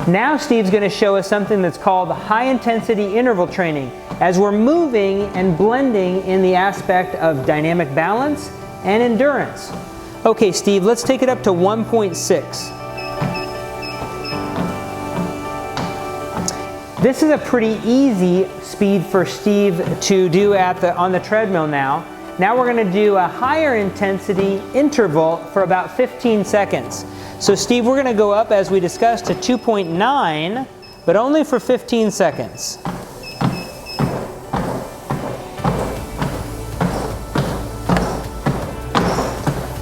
Now Steve's going to show us something that's called high intensity interval training, as we're moving and blending in the aspect of dynamic balance and endurance. Okay, Steve, let's take it up to 1.6. This is a pretty easy speed for Steve to do on the treadmill now. Now we're going to do a higher intensity interval for about 15 seconds. So Steve, we're going to go up, as we discussed, to 2.9, but only for 15 seconds.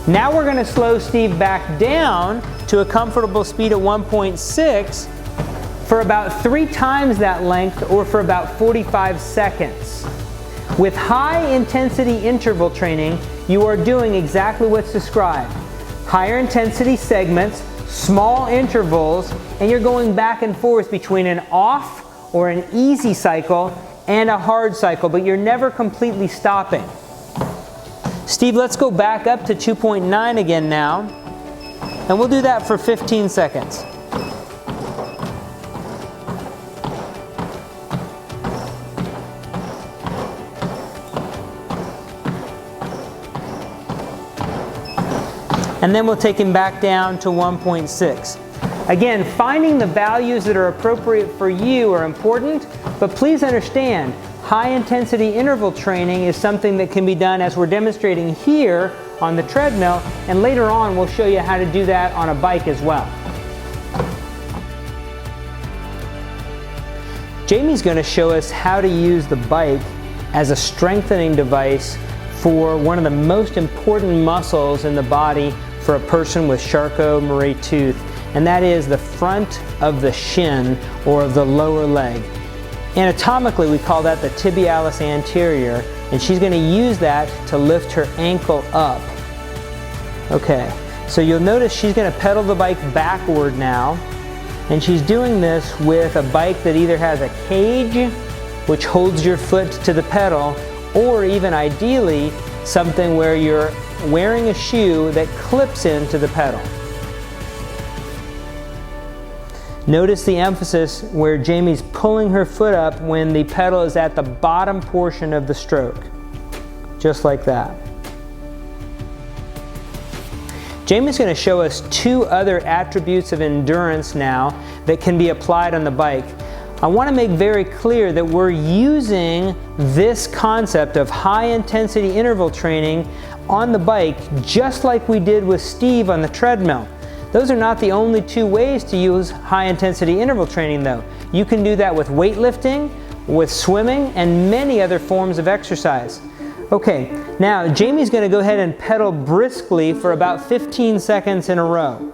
Now we're going to slow Steve back down to a comfortable speed at 1.6 for about 3 times that length, or for about 45 seconds. With high intensity interval training, you are doing exactly what's described. Higher intensity segments, small intervals, and you're going back and forth between an off or an easy cycle and a hard cycle, but you're never completely stopping. Steve, let's go back up to 2.9 again now, and we'll do that for 15 seconds. And then we'll take him back down to 1.6. Again, finding the values that are appropriate for you are important, but please understand, high intensity interval training is something that can be done as we're demonstrating here on the treadmill, and later on we'll show you how to do that on a bike as well. Jamie's going to show us how to use the bike as a strengthening device for one of the most important muscles in the body for a person with Charcot-Marie-Tooth, and that is the front of the shin, or of the lower leg. Anatomically, we call that the tibialis anterior, and she's going to use that to lift her ankle up. Okay, so you'll notice she's going to pedal the bike backward now, and she's doing this with a bike that either has a cage, which holds your foot to the pedal, or even ideally something where you're wearing a shoe that clips into the pedal. Notice the emphasis where Jamie's pulling her foot up when the pedal is at the bottom portion of the stroke. Just like that. Jamie's going to show us 2 other attributes of endurance now that can be applied on the bike. I want to make very clear that we're using this concept of high intensity interval training on the bike just like we did with Steve on the treadmill. Those are not the only 2 ways to use high intensity interval training though. You can do that with weightlifting, with swimming, and many other forms of exercise. Okay, now Jamie's going to go ahead and pedal briskly for about 15 seconds in a row.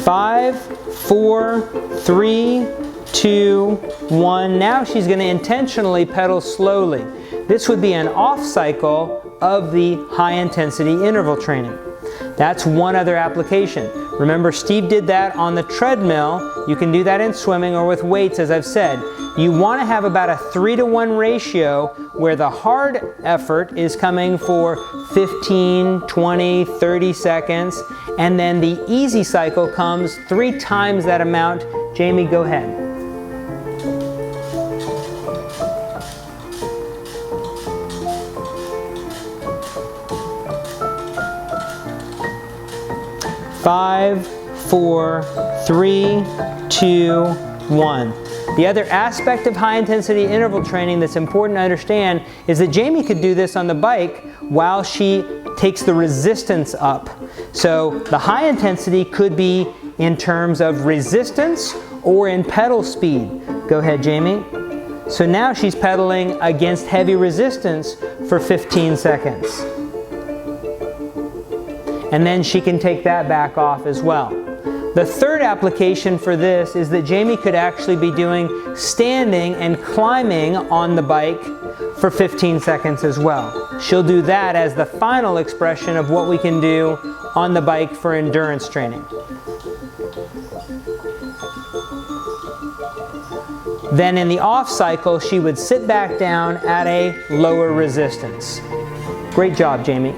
Five, 4, 3, 2, 1. Now she's going to intentionally pedal slowly. This would be an off cycle of the high intensity interval training. That's one other application. Remember, Steve did that on the treadmill. You can do that in swimming or with weights, as I've said. You want to have about a 3-to-1 ratio where the hard effort is coming for 15, 20, 30 seconds, and then the easy cycle comes 3 times that amount. Jamie, go ahead. Five, 4, 3, 2, 1. The other aspect of high intensity interval training that's important to understand is that Jamie could do this on the bike while she takes the resistance up. So the high intensity could be in terms of resistance or in pedal speed. Go ahead, Jamie. So now she's pedaling against heavy resistance for 15 seconds. And then she can take that back off as well. The third application for this is that Jamie could actually be doing standing and climbing on the bike for 15 seconds as well. She'll do that as the final expression of what we can do on the bike for endurance training. Then in the off cycle, she would sit back down at a lower resistance. Great job, Jamie.